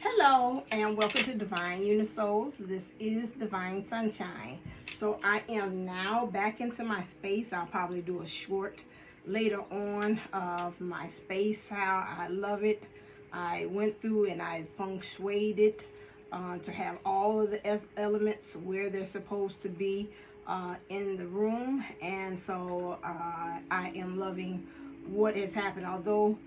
Hello and welcome to Divine Unisouls. This is Divine Sunshine. So I am now back into my space. I'll probably do a short later on of my space, how I love it. I went through and I feng shuied it to have all of the elements where they're supposed to be in the room. And so I am loving what has happened. Although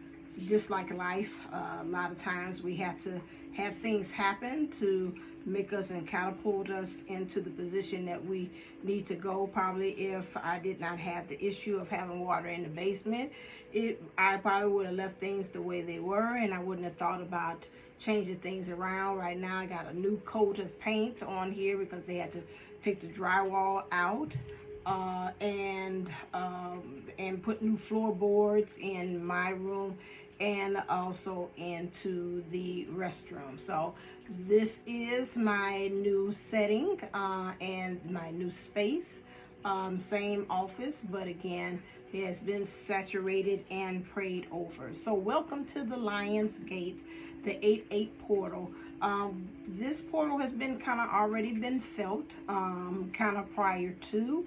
just like life, a lot of times we have to have things happen to make us and catapult us into the position that we need to go. Probably if I did not have the issue of having water in the basement, I probably would have left things the way they were, and I wouldn't have thought about changing things around. Right now I got a new coat of paint on here because they had to take the drywall out and put new floorboards in my room and also into the restroom. So this is my new setting and my new space. Same office, but again, it has been saturated and prayed over. So welcome to the Lion's Gate, the 8-8 portal. This portal has been kind of already been felt kind of prior to.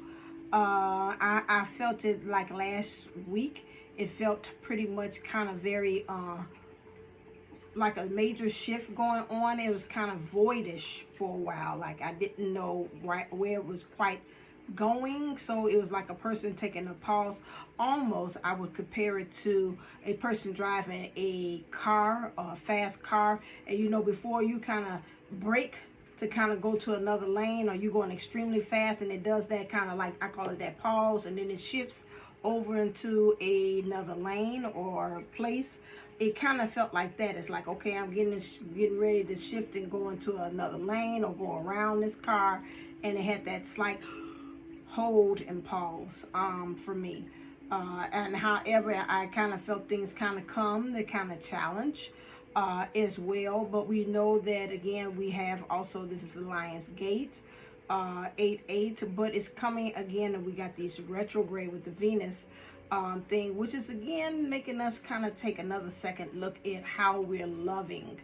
I felt it like last week. It felt pretty much kind of very like a major shift going on. It was kind of voidish for a while. Like I didn't know right where it was quite going. So it was like a person taking a pause. Almost I would compare it to a person driving a car, a fast car, and you know, before you kind of brake to kind of go to another lane, or you're going extremely fast and it does that kind of, like, I call it that pause, and then it shifts over into another lane or place. It kind of felt like that. It's like, okay, I'm getting ready to shift and go into another lane or go around this car, and it had that slight hold and pause for me. And however, I kind of felt things kind of come, the kind of challenge as well. But we know that again, we have also, this is the Lion's Gate 8-8, but it's coming again, and we got these retrograde with the Venus thing, which is again making us kind of take another second look at how we're loving,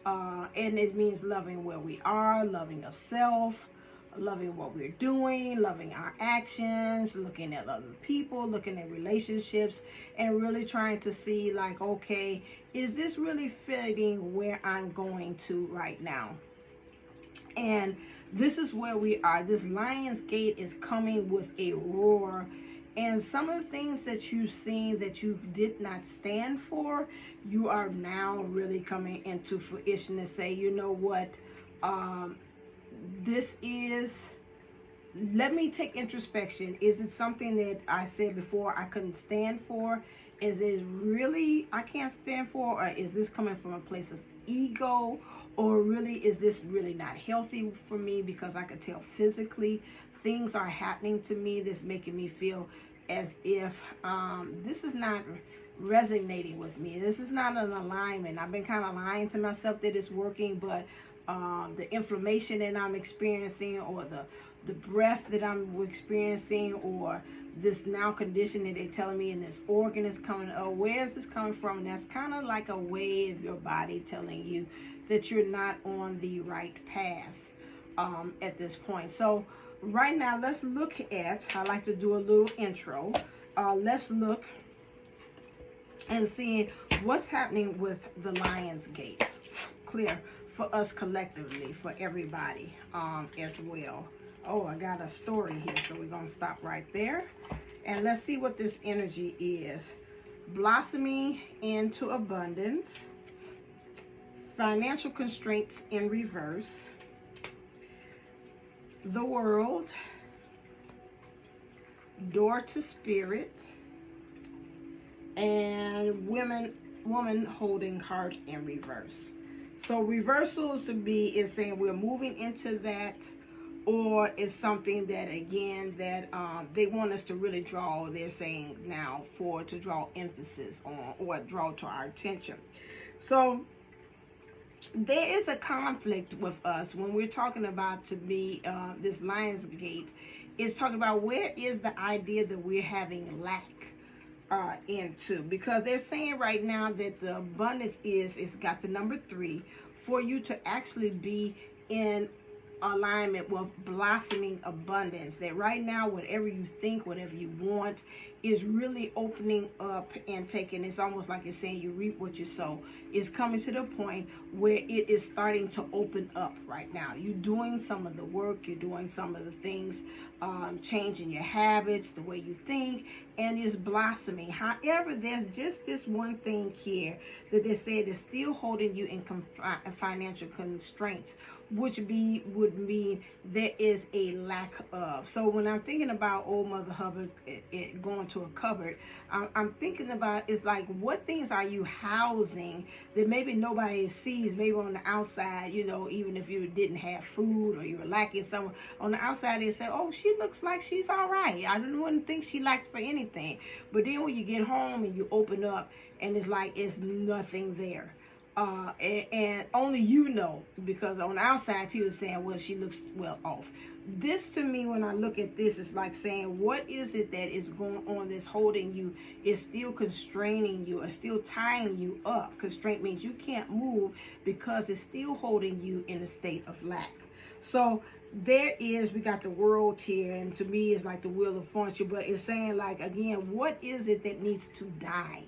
and it means loving where we are, loving of self, loving what we're doing, loving our actions, looking at other people, looking at relationships, and really trying to see, like, okay, is this really fitting where I'm going to right now? And this is where we are. This Lion's Gate is coming with a roar, and some of the things that you've seen that you did not stand for, you are now really coming into fruition to say, you know what, this is, let me take introspection. Is it something that I said before I couldn't stand for? Is it really I can't stand for? Or is this coming from a place of ego? Or really, is this really not healthy for me? Because I could tell physically things are happening to me that's making me feel as if this is not resonating with me. This is not an alignment. I've been kind of lying to myself that it's working, but the inflammation that I'm experiencing, or the breath that I'm experiencing, or this now condition that they're telling me in this organ is coming, oh, where is this coming from? And that's kind of like a way of your body telling you that you're not on the right path at this point. So right now, let's look at, I like to do a little intro. Let's look and see what's happening with the Lion's Gate. Clear for us collectively, for everybody as well. Oh, I got a story here, so we're going to stop right there. And let's see what this energy is. Blossoming into abundance. Financial constraints in reverse. The world. Door to spirit. And woman holding heart in reverse. So reversals to be is saying we're moving into that, or is something that, again, that they want us to really draw, they're saying now, to draw emphasis on, or draw to our attention. So there is a conflict with us when we're talking about, to be this Lion's Gate is talking about, where is the idea that we're having lack into, because they're saying right now that the abundance it's got the number 3 for you to actually be in alignment with blossoming abundance. That right now, whatever you think, whatever you want, is really opening up and taking. It's almost like it's saying you reap what you sow. It's coming to the point where it is starting to open up right now. You're doing some of the work, you're doing some of the things, changing your habits, the way you think, and it's blossoming. However, there's just this one thing here that they said is still holding you in financial constraints, which would mean there is a lack of. So when I'm thinking about old Mother Hubbard going to a cupboard, I'm thinking about, it's like, what things are you housing that maybe nobody sees, maybe on the outside, you know, even if you didn't have food or you were lacking somewhere, on the outside they say, oh, she looks like she's all right. I wouldn't think she lacked for anything. But then when you get home and you open up and it's like it's nothing there. And only you know, because on the outside people are saying, well, she looks well off. This, to me, when I look at this, is like saying, what is it that is going on that's holding you, is still constraining you, or still tying you up? Constraint means you can't move because it's still holding you in a state of lack. So we got the world here, and to me it's like the wheel of fortune, but it's saying, like, again, what is it that needs to die?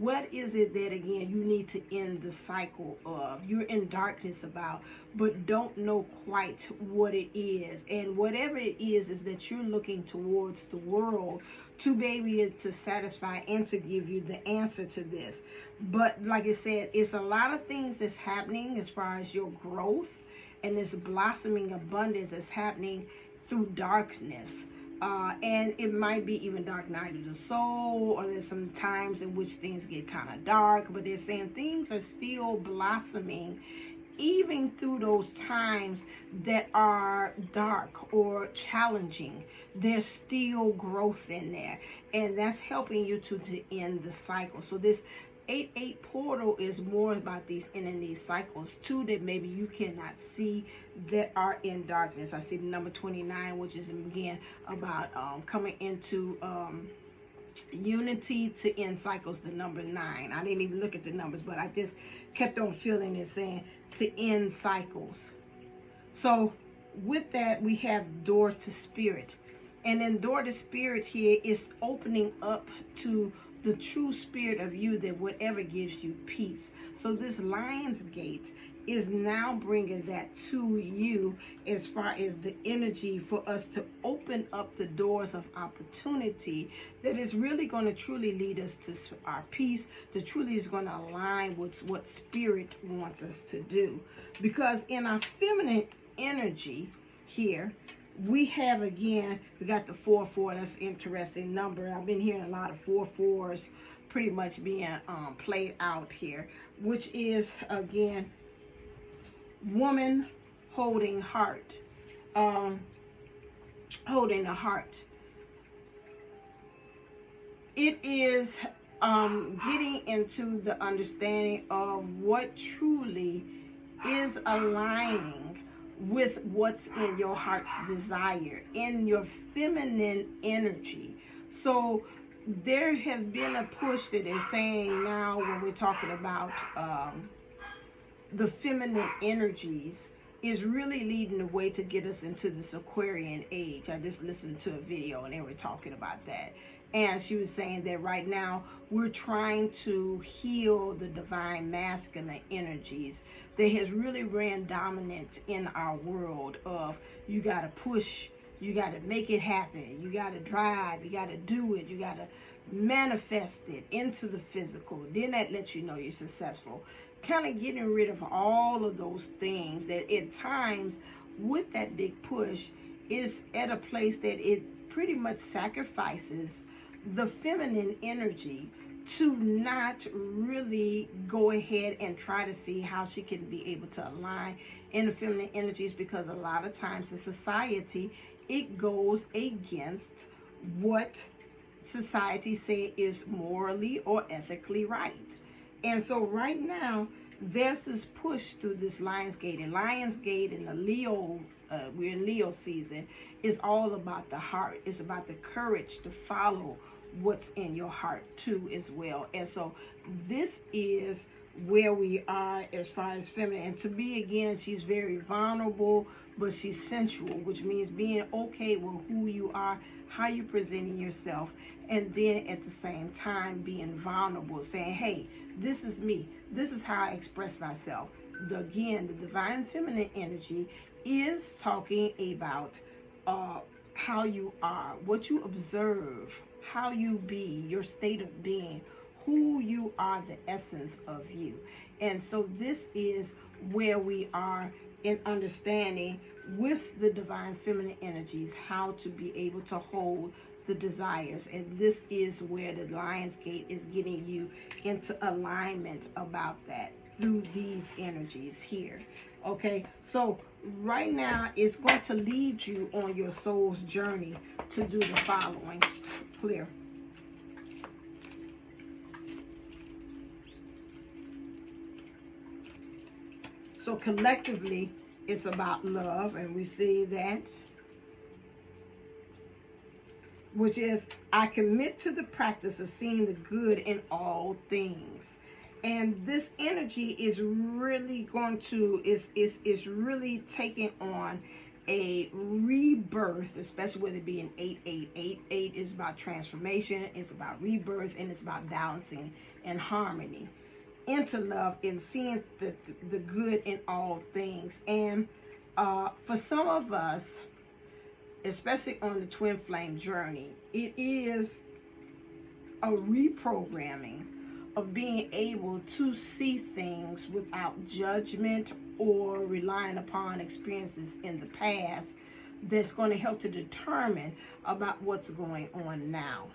What is it that, again, you need to end the cycle of? You're in darkness about, but don't know quite what it is. And whatever it is that you're looking towards the world to be able to satisfy and to give you the answer to this. But like I said, it's a lot of things that's happening as far as your growth and this blossoming abundance that's happening through darkness. And it might be even dark night of the soul, or there's some times in which things get kind of dark, but they're saying things are still blossoming even through those times that are dark or challenging. There's still growth in there, and that's helping you to end the cycle. So this 8-8 portal is more about these ending these cycles too, that maybe you cannot see, that are in darkness. I see the number 29, which is again about coming into unity to end cycles. The number 9, I didn't even look at the numbers, but I just kept on feeling it saying to end cycles. So with that, we have door to spirit, and then door to spirit here is opening up to the true spirit of you, that whatever gives you peace. So this Lion's Gate is now bringing that to you, as far as the energy for us to open up the doors of opportunity that is really going to truly lead us to our peace, that truly is going to align with what spirit wants us to do. Because in our feminine energy here, we have, again, we got the 4-4. That's an interesting number. I've been hearing a lot of 4-4s pretty much being played out here, which is, again, woman holding heart, holding a heart. It is getting into the understanding of what truly is aligning with what's in your heart's desire, in your feminine energy. So there has been a push that they're saying now, when we're talking about the feminine energies, is really leading the way to get us into this Aquarian age. I just listened to a video and they were talking about that. And she was saying that right now we're trying to heal the divine masculine energies that has really ran dominant in our world of, you got to push, you got to make it happen, you got to drive, you got to do it, you got to manifest it into the physical. Then that lets you know you're successful. Kind of getting rid of all of those things that at times with that big push is at a place that it pretty much sacrifices the feminine energy to not really go ahead and try to see how she can be able to align in the feminine energies, because a lot of times in society it goes against what society say is morally or ethically right. And so right now there's this push through this Lionsgate, and Lionsgate in the Leo, we're in Leo season, is all about the heart. It's about the courage to follow what's in your heart too as well. And so this is where we are as far as feminine. And to be, again, she's very vulnerable, but she's sensual, which means being okay with who you are, how you're presenting yourself, and then at the same time being vulnerable, saying, hey, this is me, this is how I express myself. Again, the divine feminine energy is talking about how you are, what you observe, how you be, your state of being, who you are, the essence of you. And so this is where we are in understanding with the divine feminine energies how to be able to hold the desires. And this is where the Lion's Gate is getting you into alignment about that through these energies here. Okay, so right now it's going to lead you on your soul's journey to do the following. Clear. So collectively, it's about love, and we see that, which is, I commit to the practice of seeing the good in all things. And this energy is really going to, is really taking on a rebirth, especially with it being 888. 8 is about transformation, it's about rebirth, and it's about balancing and harmony into love and seeing the good in all things. And for some of us, especially on the twin flame journey, it is a reprogramming of being able to see things without judgment or relying upon experiences in the past that's going to help to determine about what's going on now.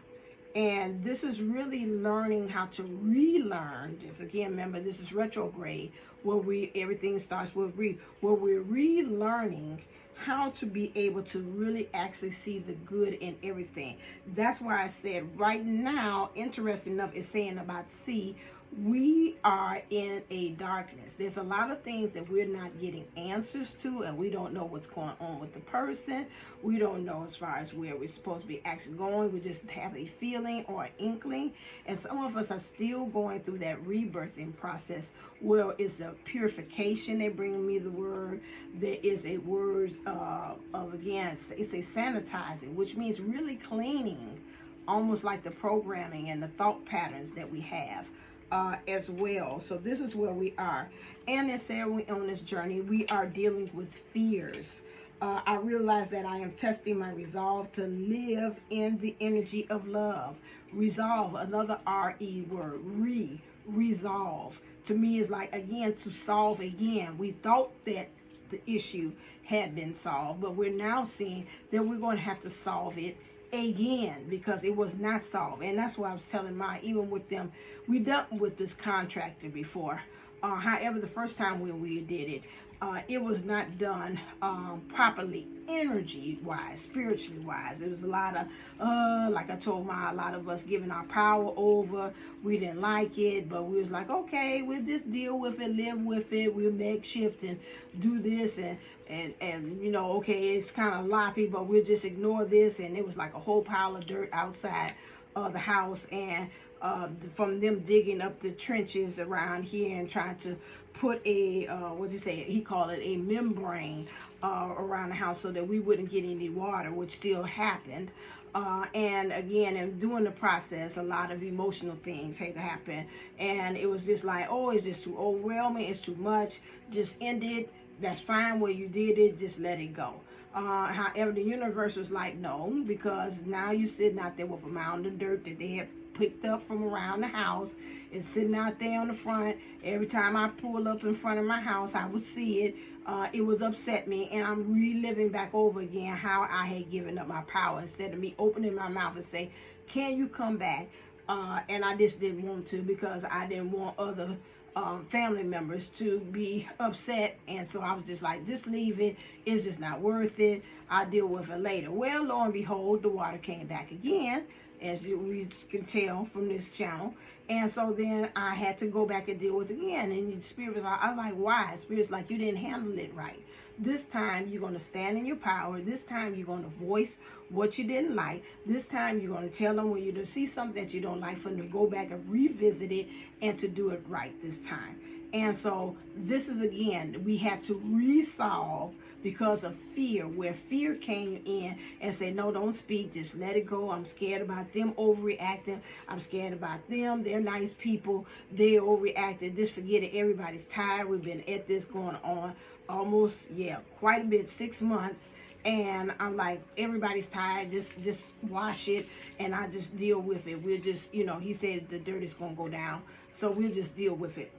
And this is really learning how to relearn this. Again, remember, this is retrograde, where everything starts with where we're relearning how to be able to really actually see the good in everything. That's why I said right now, interesting enough, is saying about C, we are in a darkness. There's a lot of things that we're not getting answers to, and we don't know what's going on with the person. We don't know as far as where we're supposed to be actually going. We just have a feeling or an inkling. And some of us are still going through that rebirthing process where it's a purification. They bring me the word. There is a word of, again, it's a sanitizing, which means really cleaning, almost like the programming and the thought patterns that we have. As well. So this is where we are. And as said, on this journey, we are dealing with fears. I realize that I am testing my resolve to live in the energy of love. Resolve, another R-E word, resolve. To me is like, again, to solve again. We thought that the issue had been solved, but we're now seeing that we're going to have to solve it again because it was not solved. And that's why I was telling mine, even with them, we dealt with this contractor before. However, the first time when we did it, it was not done properly, energy-wise, spiritually-wise. It was a lot of, like I told a lot of us giving our power over. We didn't like it, but we was like, okay, we'll just deal with it, live with it. We'll make shift and do this and you know, okay, it's kind of loppy, but we'll just ignore this. And it was like a whole pile of dirt outside the house, and from them digging up the trenches around here and trying to put a what's he say, he called it a membrane around the house so that we wouldn't get any water, which still happened. And again, and during the process, a lot of emotional things had to happen, and it was just like, oh, it's just too overwhelming, it's too much, just end it. That's fine where you did it, just let it go. However, the universe was like, no, because now you're sitting out there with a mound of dirt that they had picked up from around the house. It's sitting out there on the front. Every time I pull up in front of my house, I would see it. It was upset me, and I'm reliving back over again how I had given up my power instead of me opening my mouth and say, can you come back? And I just didn't want to, because I didn't want other family members to be upset. And so I was just like, just leave it, it's just not worth it, I'll deal with it later. Well, lo and behold, the water came back again, as we can tell from this channel. And so then I had to go back and deal with it again. And the Spirit was like, I'm like, why? Spirit's like, you didn't handle it right. This time you're going to stand in your power. This time you're going to voice what you didn't like. This time you're going to tell them when you see something that you don't like, for them to go back and revisit it and to do it right this time. And so this is, again, we have to resolve because of fear, where fear came in and said, no, don't speak, just let it go. I'm scared about them overreacting. I'm scared about them. They're nice people. They overreacted. Just forget it. Everybody's tired. We've been at this going on almost, quite a bit, 6 months. And I'm like, everybody's tired. Just wash it, and I just deal with it. We'll just, he said the dirt is going to go down, so we'll just deal with it.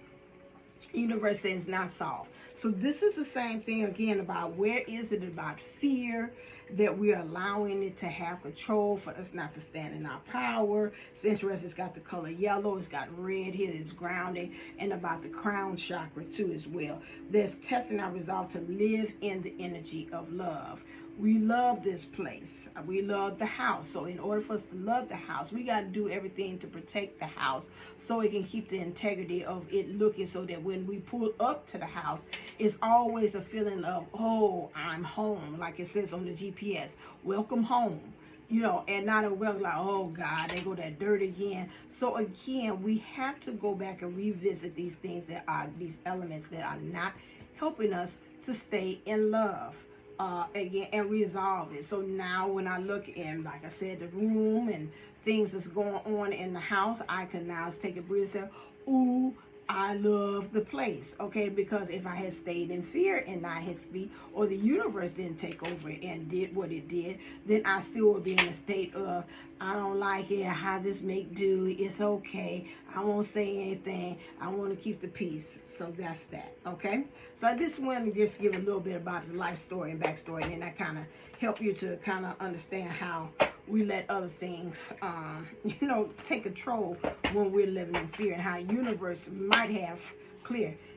Universe says not solved. So this is the same thing again about where is it about fear that we're allowing it to have control, for us not to stand in our power. It's interesting, it's got the color yellow, it's got red here, it's grounding, and about the crown chakra too as well. There's testing our resolve to live in the energy of love. We love this place. We love the house. So in order for us to love the house, we got to do everything to protect the house so it can keep the integrity of it looking, so that when we pull up to the house, it's always a feeling of, oh, I'm home. Like it says on the GPS, welcome home. And not a well like, oh God, they go that dirt again. So again, we have to go back and revisit these things that are, these elements that are not helping us to stay in love. Again, and resolve it. So now when I look in, like I said, the room and things that's going on in the house, I can now take a breath and say, ooh, I love the place, okay? Because if I had stayed in fear and not had speak, or the universe didn't take over and did what it did, then I still would be in a state of, I don't like it, I just make do, it's okay, I won't say anything, I want to keep the peace. So that's that, okay? So I just wanted to just give a little bit about the life story and backstory, and then I kind of help you to kind of understand how we let other things, take control when we're living in fear, and how universe might have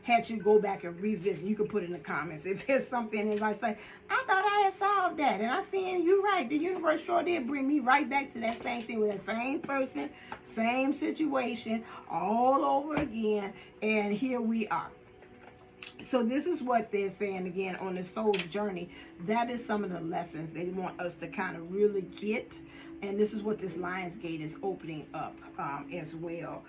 had you go back and revisit. You can put in the comments if there's something and like say, I thought I had solved that, and I seen you right. The universe sure did bring me right back to that same thing with that same person, same situation, all over again, and here we are. So this is what they're saying again on the soul's journey. That is some of the lessons they want us to kind of really get. And this is what this Lion's Gate is opening up as well.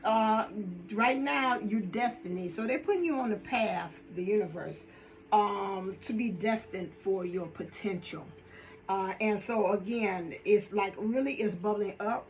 Right now, your destiny. So they're putting you on the path, the universe, to be destined for your potential. And so again, it's like really is bubbling up.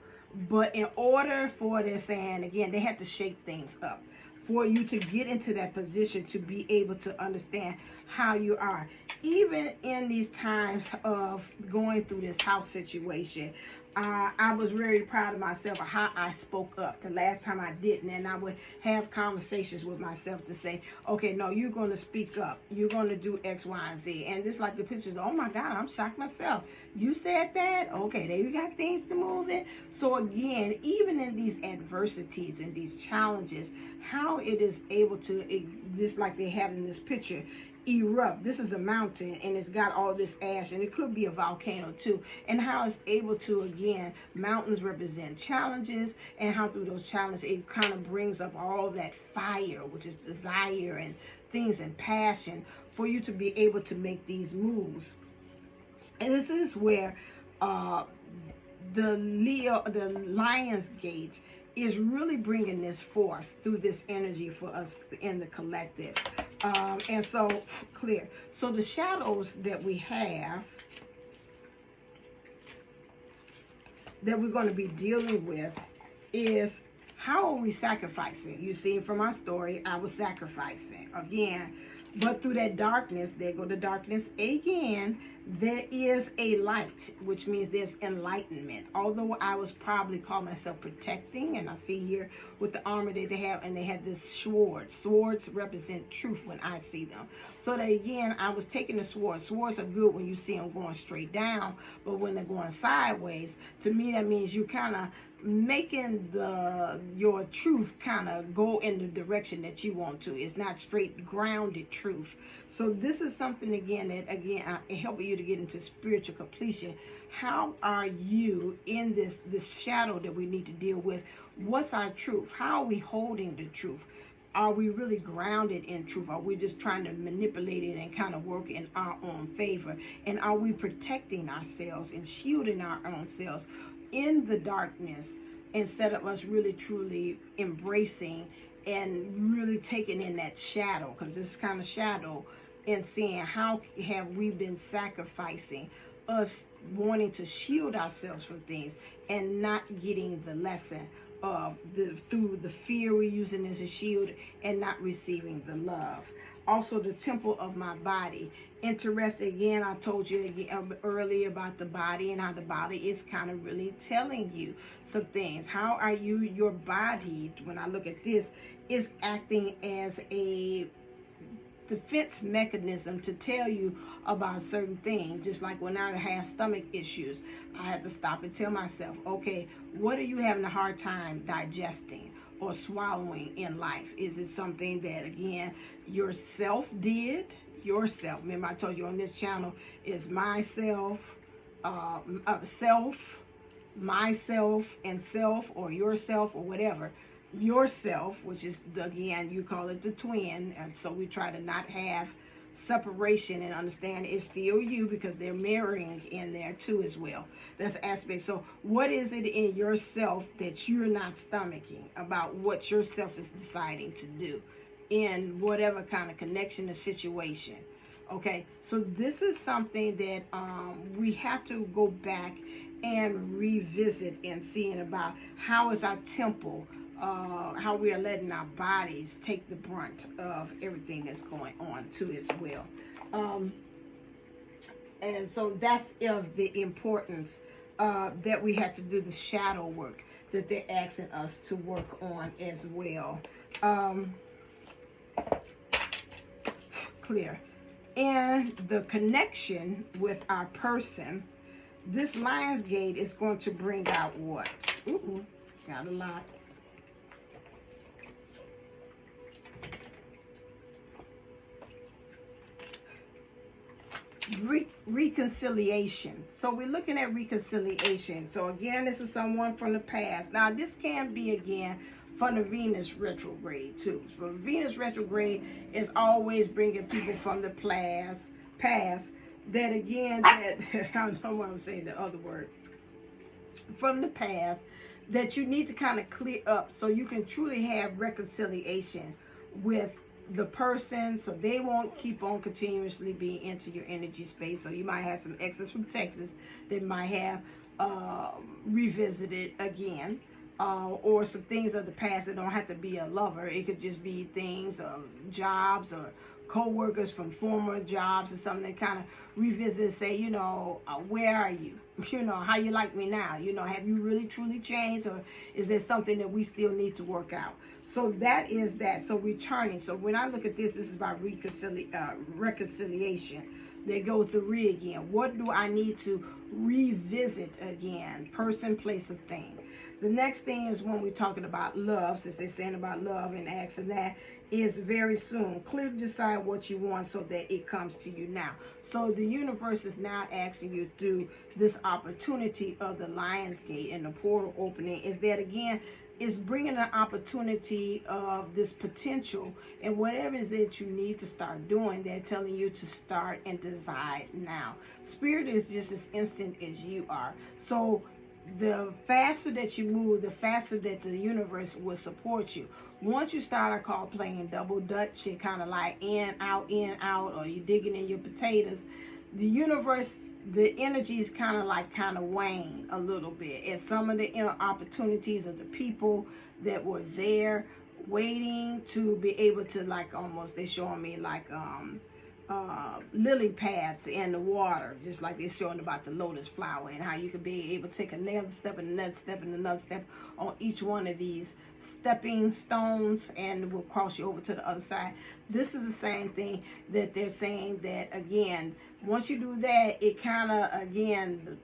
But in order for, they're saying, again, they had to shake things up for you to get into that position to be able to understand how you are. Even in these times of going through this house situation, I was very proud of myself of how I spoke up. The last time I didn't, and I would have conversations with myself to say, okay, no, you're going to speak up. You're going to do X, Y, and Z. And just like the pictures, oh my God, I'm shocked myself. You said that? Okay, there you got things to move in. So again, even in these adversities and these challenges, how it is able to, just like they have in this picture, erupt. This is a mountain and it's got all this ash, and it could be a volcano too, and how it's able to, again, mountains represent challenges, and how through those challenges it kind of brings up all that fire, which is desire and things and passion, for you to be able to make these moves. And this is where the Lion's Gate is really bringing this forth through this energy for us in the collective. And so, clear. So the shadows that we have, that we're going to be dealing with, is how are we sacrificing? You see, from my story, I was sacrificing again. But through that darkness, there go the darkness again, there is a light, which means there's enlightenment. Although I was probably call myself protecting, and I see here with the armor that they have, and they have this sword. Swords represent truth when I see them. So that again, I was taking the sword. Swords are good when you see them going straight down, but when they're going sideways, to me that means you kind of making your truth kind of go in the direction that you want to. It's not straight grounded truth. So this is something again that helping you to get into spiritual completion. How are you in this shadow that we need to deal with? What's our truth? How are we holding the truth? Are we really grounded in truth? Are we just trying to manipulate it and kind of work in our own favor? And are we protecting ourselves and shielding our own selves in the darkness, instead of us really truly embracing and really taking in that shadow? Because this kind of shadow, and seeing how have we been sacrificing us wanting to shield ourselves from things and not getting the lesson of through the fear we're using as a shield and not receiving the love. Also, the temple of my body. Interesting, again, I told you again earlier about the body and how the body is kind of really telling you some things. How are you, your body, when I look at this, is acting as a defense mechanism to tell you about certain things. Just like when I have stomach issues, I have to stop and tell myself, okay, what are you having a hard time digesting or swallowing in life? Is it something that, again, yourself did? Yourself, remember I told you on this channel, is myself, self, myself, and self, or yourself, or whatever. Yourself, which is, again, you call it the twin, and so we try to not have separation and understand it's still you, because they're mirroring in there too as well. That's the aspect. So what is it in yourself that you're not stomaching about what yourself is deciding to do in whatever kind of connection or situation? Okay, so this is something that we have to go back and revisit and seeing about how is our temple, how we are letting our bodies take the brunt of everything that's going on too as well. And so that's of the importance that we have to do the shadow work that they're asking us to work on as well. Clear. And the connection with our person, this Lion's Gate is going to bring out what? Ooh, got a lot. Reconciliation. So we're looking at reconciliation. So again, this is someone from the past. Now this can be, again, from the Venus retrograde too. So Venus retrograde is always bringing people from the past that, again, that I don't know why I'm saying the other word, from the past, that you need to kind of clear up so you can truly have reconciliation with the person, so they won't keep on continuously being into your energy space. So you might have some exes from Texas that might have revisited again, or some things of the past. It don't have to be a lover. It could just be things of jobs or co-workers from former jobs or something that kind of revisit and say, you know, where are you? You know, how you like me now? You know, have you really truly changed, or is there something that we still need to work out? So that is that. So returning. So when I look at this, this is about reconciliation. There goes the re again. What do I need to revisit again? Person, place, or thing. The next thing is when we're talking about love, since they're saying about love and asking that, is very soon. Clearly decide what you want so that it comes to you now. So the universe is now asking you through this opportunity of the Lion's Gate and the portal opening, is that, again, is bringing an opportunity of this potential, and whatever it is that you need to start doing, they're telling you to start and decide now. Spirit is just as instant as you are. So the faster that you move, the faster that the universe will support you. Once you start, I call playing double dutch, and kind of like in, out, or you're digging in your potatoes, the universe, the energies kind of wane a little bit. And some of the opportunities of the people that were there waiting to be able to, like, almost, they're showing me like lily pads in the water, just like they're showing about the lotus flower, and how you could be able to take another step and another step and another step on each one of these stepping stones, and will cross you over to the other side. This is the same thing that they're saying, that, again, once you do that, it kind of, again,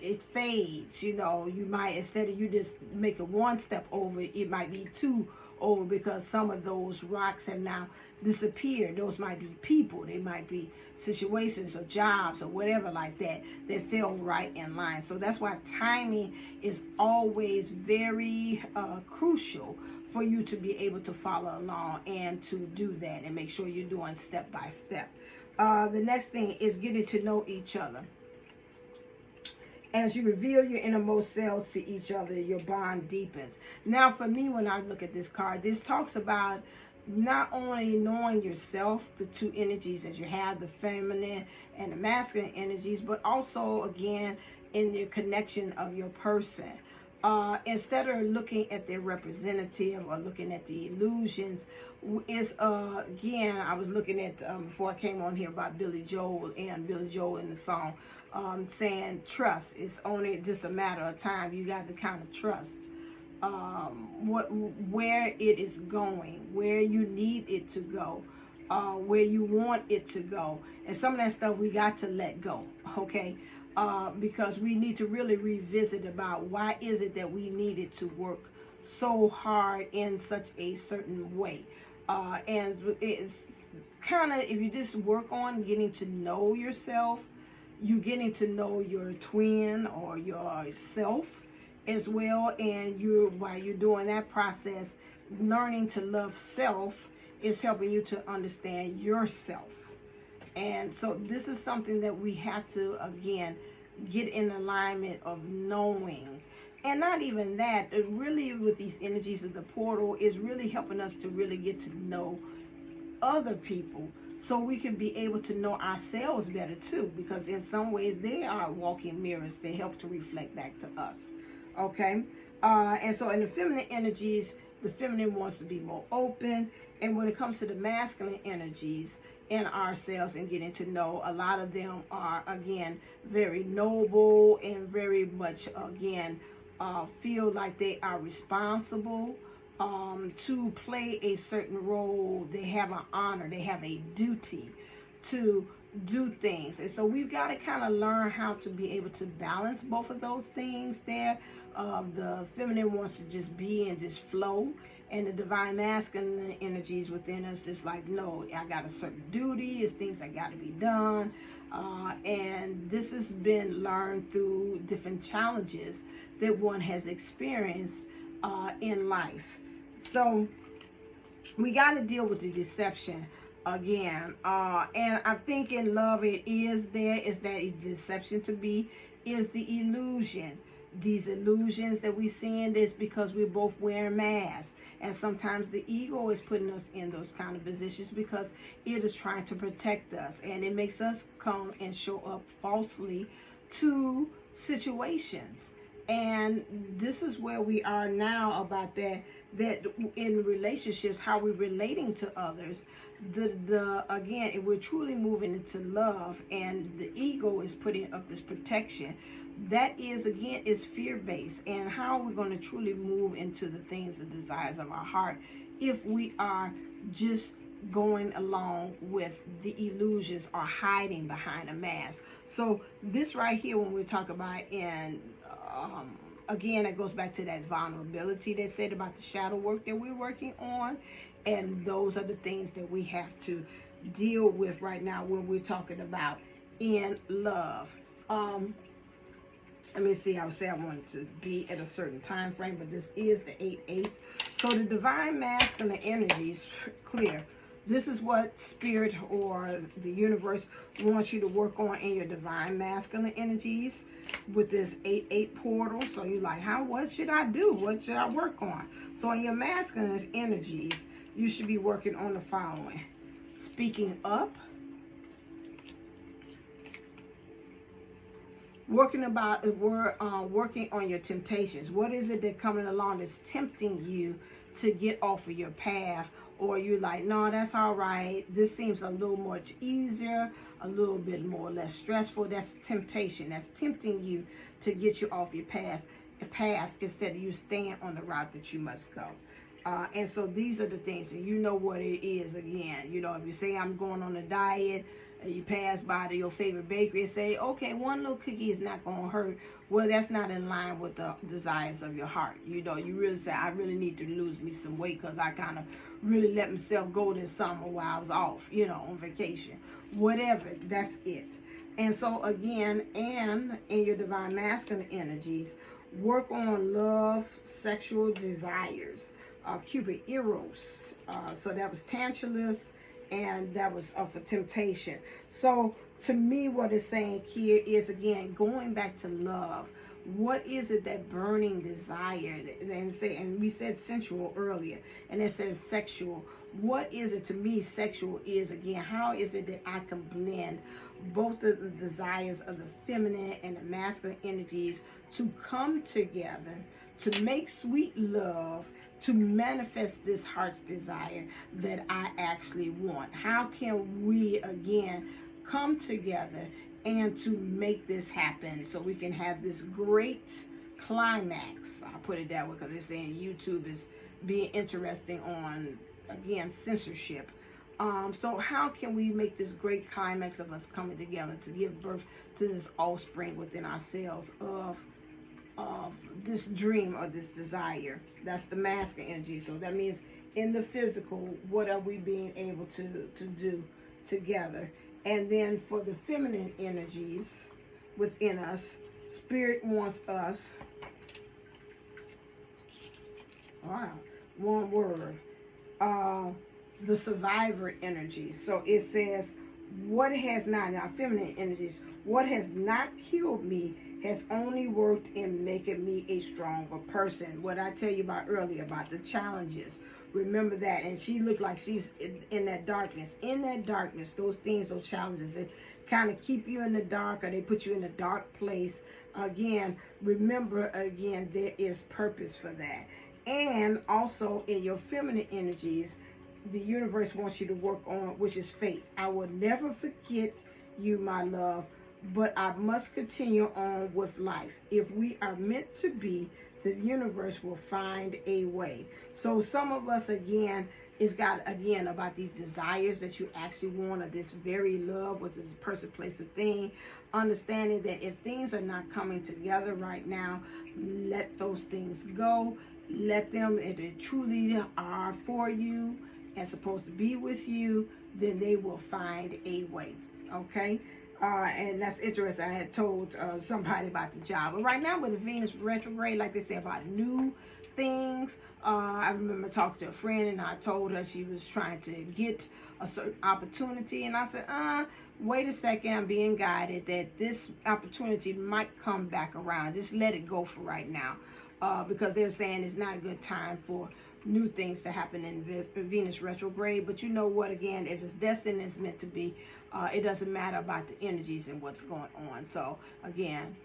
it fades. You know, you might, instead of you just making one step over, it might be two over, because some of those rocks have now disappeared. Those might be people, they might be situations or jobs or whatever like that fell right in line. So that's why timing is always very crucial for you to be able to follow along and to do that and make sure you're doing step by step. The next thing is getting to know each other. As you reveal your innermost selves to each other, your bond deepens. Now, for me, when I look at this card, this talks about not only knowing yourself, the two energies as you have, the feminine and the masculine energies, but also, again, in your connection of your person. Instead of looking at their representative or looking at the illusions, is again, I was looking at before I came on here about Billy Joel in the song, saying trust. It's only just a matter of time. You got to kind of trust where it is going, where you need it to go, where you want it to go, and some of that stuff we got to let go. Okay. Because we need to really revisit about why is it that we needed to work so hard in such a certain way. And it's kind of, if you just work on getting to know yourself, you getting to know your twin or yourself as well. And while you're doing that process, learning to love self is helping you to understand yourself. And so this is something that we have to, again, get in alignment of knowing. And not even that, it really, with these energies of the portal, is really helping us to really get to know other people, so we can be able to know ourselves better too, because in some ways they are walking mirrors. They help to reflect back to us. Okay. And so in the feminine energies, the feminine wants to be more open. And when it comes to the masculine energies in ourselves and getting to know, a lot of them are, again, very noble and very much, again, feel like they are responsible to play a certain role. They have an honor, they have a duty to do things. And so we've got to kind of learn how to be able to balance both of those things there. The feminine wants to just be and just flow, and the divine masculine energies within us just like, no, I got a certain duty, it's things that got to be done. And this has been learned through different challenges that one has experienced in life. So we got to deal with the deception again. And I think in love it is that deception to be, is the illusion. These illusions that we seeing is because we're both wearing masks. And sometimes the ego is putting us in those kind of positions because it is trying to protect us. And it makes us come and show up falsely to situations. And this is where we are now about that in relationships, how we're relating to others. Again, if we're truly moving into love and the ego is putting up this protection, that is, again, is fear-based. And how we're going to truly move into the things, the desires of our heart, if we are just going along with the illusions or hiding behind a mask. So this right here, when we talk about again, it goes back to that vulnerability they said about the shadow work that we're working on. And those are the things that we have to deal with right now when we're talking about in love. Let me see, I would say I wanted to be at a certain time frame, but this is the 8-8. So the divine masculine energies, clear. This is what spirit or the universe wants you to work on in your divine masculine energies with this 8-8 portal. So you're like, what should I do? What should I work on? So in your masculine energies, you should be working on the following: speaking up, working on your temptations. What is it that coming along that's tempting you to get off of your path? Or you're like, no, that's all right. This seems a little much easier, a little bit more less stressful. That's temptation. That's tempting you to get you off your path instead of you staying on the route that you must go. And so these are the things, and you know what it is. Again, if you say I'm going on a diet, You pass by to your favorite bakery and say, okay, one little cookie is not going to hurt. Well, that's not in line with the desires of your heart. You know, you really say, I really need to lose me some weight because I kind of really let myself go this summer while I was off, you know, on vacation. Whatever, that's it. And so again, and in your divine masculine energies, work on love, sexual desires, Cupid, Eros. So that was Tantalus, and that was for temptation. So to me, what it's saying here is, again, going back to love. What is it, that burning desire? And we said sensual earlier, and it says sexual. What is it? To me, sexual is, again, how is it that I can blend both of the desires of the feminine and the masculine energies to come together to make sweet love, to manifest this heart's desire that I actually want? How can we, again, come together and to make this happen so we can have this great climax? I'll put it that way because they're saying YouTube is being interesting on, again, censorship. So how can we make this great climax of us coming together to give birth to this offspring within ourselves of this dream or this desire? That's the masculine energy. So that means in the physical, what are we being able to do together? And then for the feminine energies within us, Spirit wants us, wow, one word, the survivor energy. So it says, what has not, in our feminine energies, what has not killed me has only worked in making me a stronger person. What I tell you about earlier about the challenges, remember that. And she looked like she's in that darkness. In that darkness, those things, those challenges, that kind of keep you in the dark, or they put you in a dark place. Again, remember, again, there is purpose for that. And also in your feminine energies, the universe wants you to work on, which is faith. I will never forget you, my love, but I must continue on with life. If we are meant to be, the universe will find a way. So some of us, again, it's got, again, about these desires that you actually want, or this very love with this person, place, or thing. Understanding that if things are not coming together right now, let those things go. Let them, if they truly are for you and supposed to be with you, then they will find a way. Okay? And that's interesting. I had told somebody about the job. But right now with the Venus retrograde, like they say about new things, I remember talking to a friend, and I told her she was trying to get a certain opportunity. And I said, wait a second, I'm being guided that this opportunity might come back around. Just let it go for right now. Because they're saying it's not a good time for new things to happen in Venus retrograde. But you know what, again, if it's destined, it's meant to be. It doesn't matter about the energies and what's going on. So again,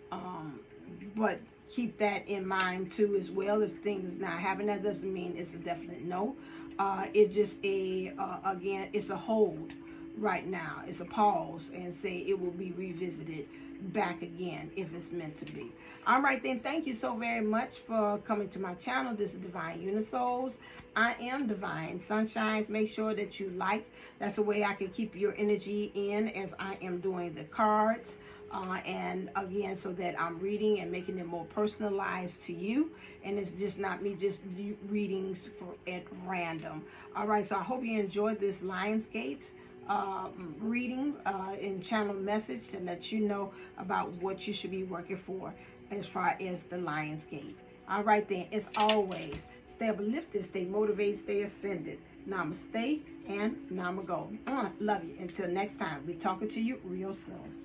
but keep that in mind too as well. If things is not happening, that doesn't mean it's a definite no. It's just again, it's a hold right now. It's a pause, and say it will be revisited back again if it's meant to be. All right then, thank you so very much for coming to my channel. This is Divine Unisouls. I am Divine Sunshines. Make sure that you like. That's the way I can keep your energy in as I am doing the cards. And again, so that I'm reading and making it more personalized to you, and it's just not me just do readings at random. All right, so I hope you enjoyed this Lionsgate reading in channel message to let you know about what you should be working for as far as the Lionsgate. All right then, as always, stay uplifted, stay motivated, stay ascended. Namaste and Namago. Love you. Until next time, we'll be talking to you real soon.